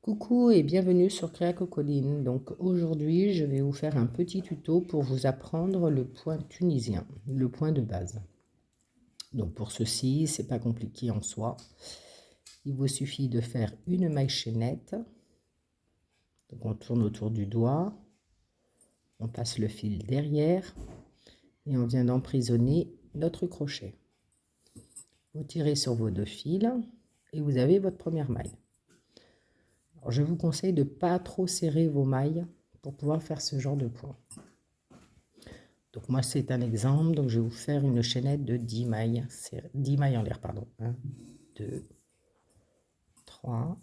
Coucou et bienvenue sur Créa Cocoline. Donc aujourd'hui, je vais vous faire un petit tuto pour vous apprendre le point tunisien, le point de base. Donc pour ceci, c'est pas compliqué en soi. Il vous suffit de faire une maille chaînette. Donc on tourne autour du doigt, on passe le fil derrière et on vient d'emprisonner notre crochet. Vous tirez sur vos deux fils et vous avez votre première maille. Alors, je vous conseille de ne pas trop serrer vos mailles pour pouvoir faire ce genre de point. Donc moi c'est un exemple, donc je vais vous faire une chaînette de 10 mailles, 10 mailles en l'air, pardon. 1, 2, 3,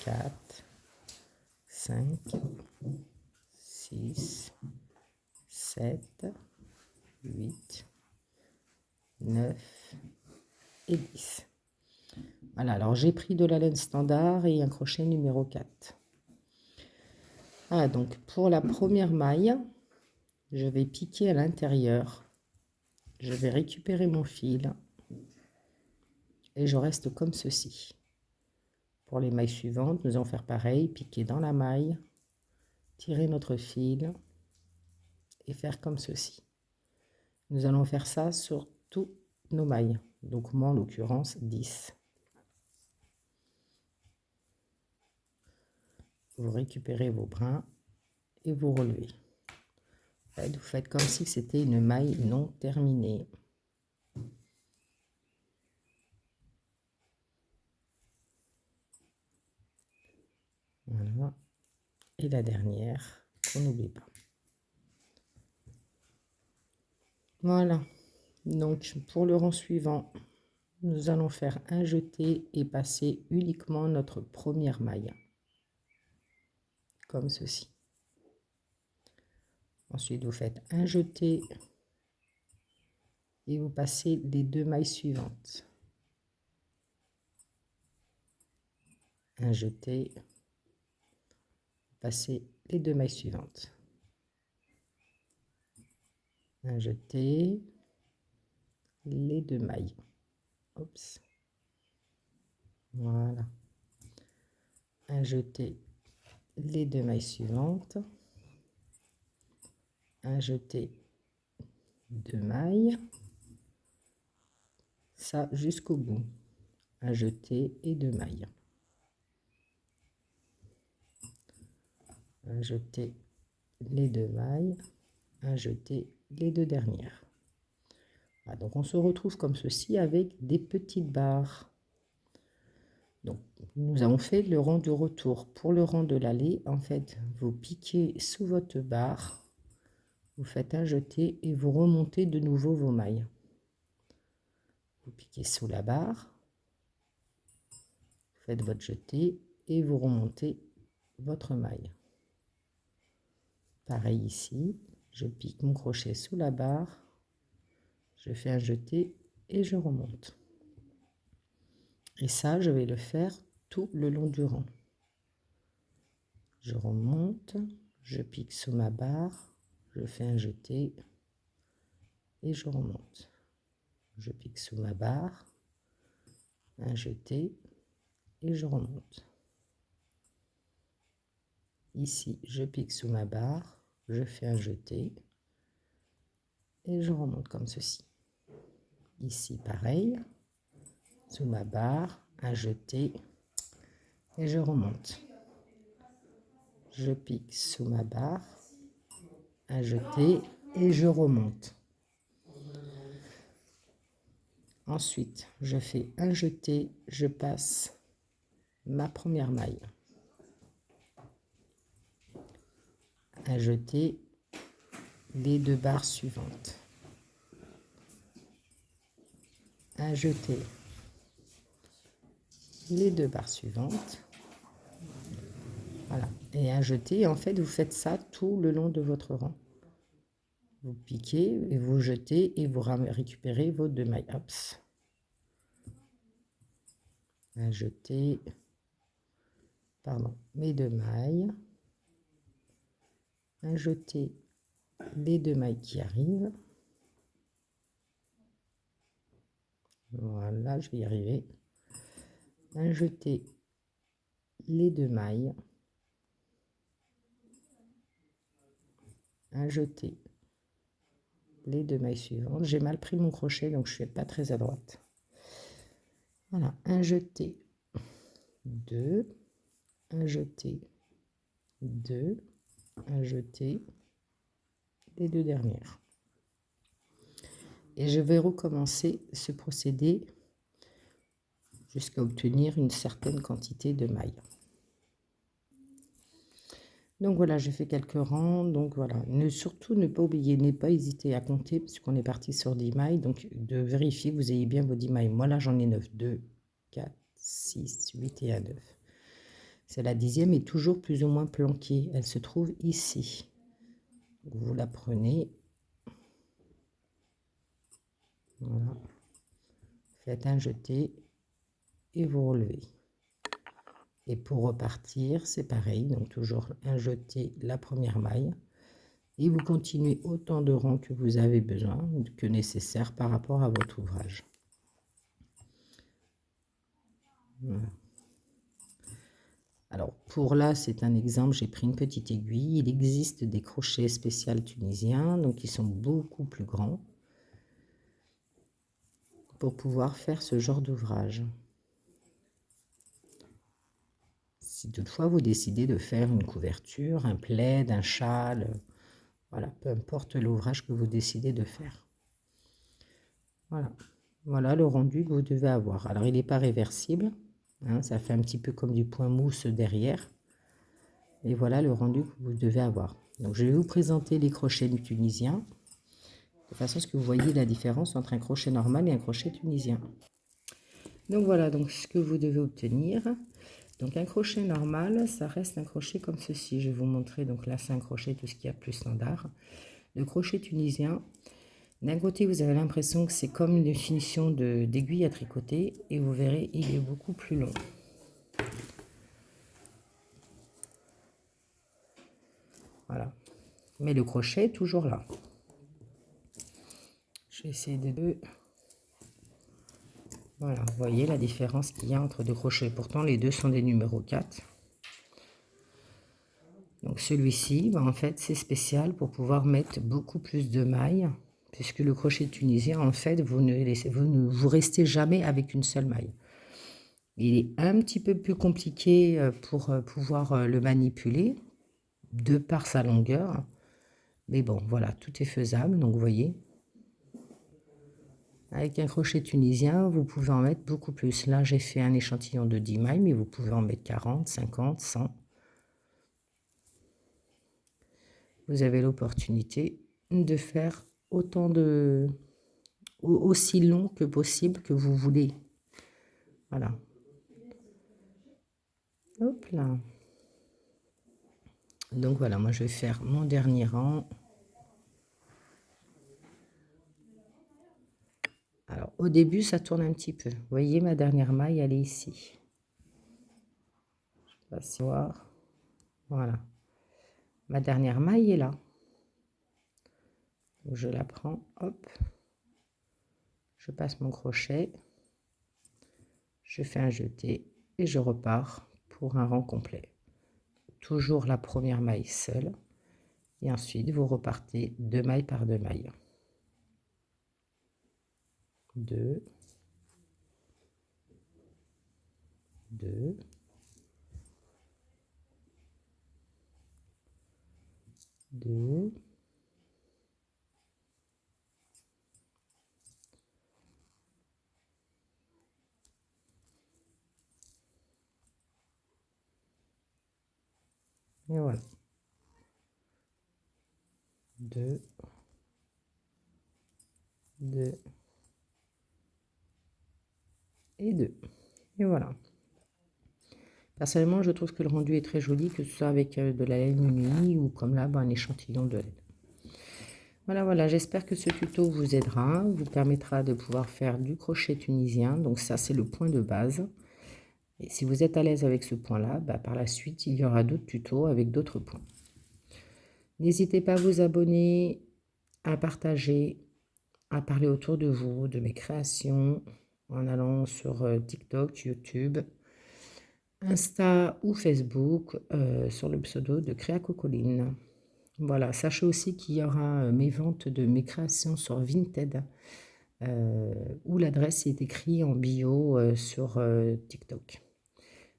4, 5, 6, 7, 8, 9 et 10. Voilà, alors j'ai pris de la laine standard et un crochet numéro 4. Ah, donc pour la première maille, je vais piquer à l'intérieur. Je vais récupérer mon fil et je reste comme ceci. Pour les mailles suivantes, nous allons faire pareil, piquer dans la maille, tirer notre fil et faire comme ceci. Nous allons faire ça sur toutes nos mailles, donc moi en l'occurrence 10. Vous récupérez vos brins et vous relevez. Vous faites comme si c'était une maille non terminée. Voilà. Et la dernière, qu'on n'oublie pas. Voilà. Donc pour le rang suivant, nous allons faire un jeté et passer uniquement notre première maille. Comme ceci. Ensuite, vous faites un jeté et vous passez les deux mailles suivantes. Un jeté, passez les deux mailles suivantes. Un jeté, les deux mailles. Oups. Voilà. Un jeté, les deux mailles suivantes. Un jeté, deux mailles. Ça jusqu'au bout. Un jeté et deux mailles. Un jeté, les deux mailles. Un jeté, les deux dernières. Voilà, donc on se retrouve comme ceci avec des petites barres. Donc nous avons fait le rang de retour. Pour le rang de l'aller, en fait, vous piquez sous votre barre, vous faites un jeté et vous remontez de nouveau vos mailles. Vous piquez sous la barre, faites votre jeté et vous remontez votre maille. Pareil ici, je pique mon crochet sous la barre, je fais un jeté et je remonte. Et ça, je vais le faire tout le long du rang. Je remonte, je pique sous ma barre, je fais un jeté et je remonte. Je pique sous ma barre, un jeté et je remonte. Ici, je pique sous ma barre, je fais un jeté et je remonte comme ceci. Ici, pareil, sous ma barre, un jeté et je remonte. Je pique sous ma barre, un jeté et je remonte. Ensuite, je fais un jeté, je passe ma première maille. Un jeté, les deux barres suivantes. Un jeté, les deux barres suivantes. Voilà. Et un jeté, en fait, vous faites ça tout le long de votre rang. Vous piquez et vous jetez et vous récupérez vos deux mailles. Hop. Un jeté, pardon, mes deux mailles. Un jeté, les deux mailles qui arrivent. Voilà, je vais y arriver. Un jeté, les 2 mailles, un jeté, les 2 mailles suivantes. J'ai mal pris mon crochet, donc je ne suis pas très à droite. Voilà, un jeté, 2, un jeté, 2, un jeté, les 2 dernières. Et je vais recommencer ce procédé jusqu'à obtenir une certaine quantité de mailles. Donc voilà, j'ai fait quelques rangs. Donc voilà, surtout ne pas oublier, ne pas hésiter à compter, parce qu'on est parti sur 10 mailles. Donc de vérifier que vous ayez bien vos 10 mailles. Moi là, j'en ai 9. 2, 4, 6, 8 et 1, 9. C'est la 10e et toujours plus ou moins planquée. Elle se trouve ici. Vous la prenez. Voilà. Faites un jeté et vous relevez. Et pour repartir, c'est pareil. Donc toujours un jeté, la première maille. Et vous continuez autant de rangs que vous avez besoin, que nécessaire par rapport à votre ouvrage. Voilà. Alors pour là, c'est un exemple, j'ai pris une petite aiguille. Il existe des crochets spéciaux tunisiens, donc ils sont beaucoup plus grands, pour pouvoir faire ce genre d'ouvrage. Si toutefois vous décidez de faire une couverture, un plaid, un châle, voilà, peu importe l'ouvrage que vous décidez de faire. Voilà. Voilà le rendu que vous devez avoir. Alors il n'est pas réversible, hein, ça fait un petit peu comme du point mousse derrière. Et voilà le rendu que vous devez avoir. Donc je vais vous présenter les crochets tunisiens, de façon à ce que vous voyez la différence entre un crochet normal et un crochet tunisien. Donc voilà donc ce que vous devez obtenir. Donc un crochet normal, ça reste un crochet comme ceci. Je vais vous montrer, donc là c'est un crochet tout ce qu'il y a plus standard. Le crochet tunisien, d'un côté vous avez l'impression que c'est comme une finition d'aiguille à tricoter, et vous verrez il est beaucoup plus long. Voilà. Mais le crochet est toujours là. Je vais essayer de deux. Voilà, vous voyez la différence qu'il y a entre deux crochets. Pourtant, les deux sont des numéros 4. Donc celui-ci, en fait, c'est spécial pour pouvoir mettre beaucoup plus de mailles, puisque le crochet tunisien, en fait, vous ne restez jamais avec une seule maille. Il est un petit peu plus compliqué pour pouvoir le manipuler, de par sa longueur. Mais bon, voilà, tout est faisable, donc vous voyez. Avec un crochet tunisien, vous pouvez en mettre beaucoup plus. Là, j'ai fait un échantillon de 10 mailles, mais vous pouvez en mettre 40, 50, 100. Vous avez l'opportunité de faire autant de... aussi long que possible que vous voulez. Voilà. Hop là. Donc voilà, moi je vais faire mon dernier rang. Alors au début, ça tourne un petit peu. Vous voyez, ma dernière maille, elle est ici. Je vais voir. Voilà. Ma dernière maille est là. Donc, je la prends, hop. Je passe mon crochet. Je fais un jeté et je repars pour un rang complet. Toujours la première maille seule. Et ensuite, vous repartez 2 mailles par 2 mailles. 2, 2, 2, et voilà. 2, 2 et 2. Et voilà. Personnellement, je trouve que le rendu est très joli, que ce soit avec de la laine unie ou comme là, un échantillon de laine. Voilà, voilà, j'espère que ce tuto vous aidera, vous permettra de pouvoir faire du crochet tunisien. Donc ça, c'est le point de base. Et si vous êtes à l'aise avec ce point-là, par la suite, il y aura d'autres tutos avec d'autres points. N'hésitez pas à vous abonner, à partager, à parler autour de vous, de mes créations, en allant sur TikTok, YouTube, Insta ou Facebook sur le pseudo de Créa Cocoline. Voilà, sachez aussi qu'il y aura mes ventes de mes créations sur Vinted, où l'adresse est écrite en bio sur TikTok.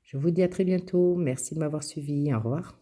Je vous dis à très bientôt. Merci de m'avoir suivi. Au revoir.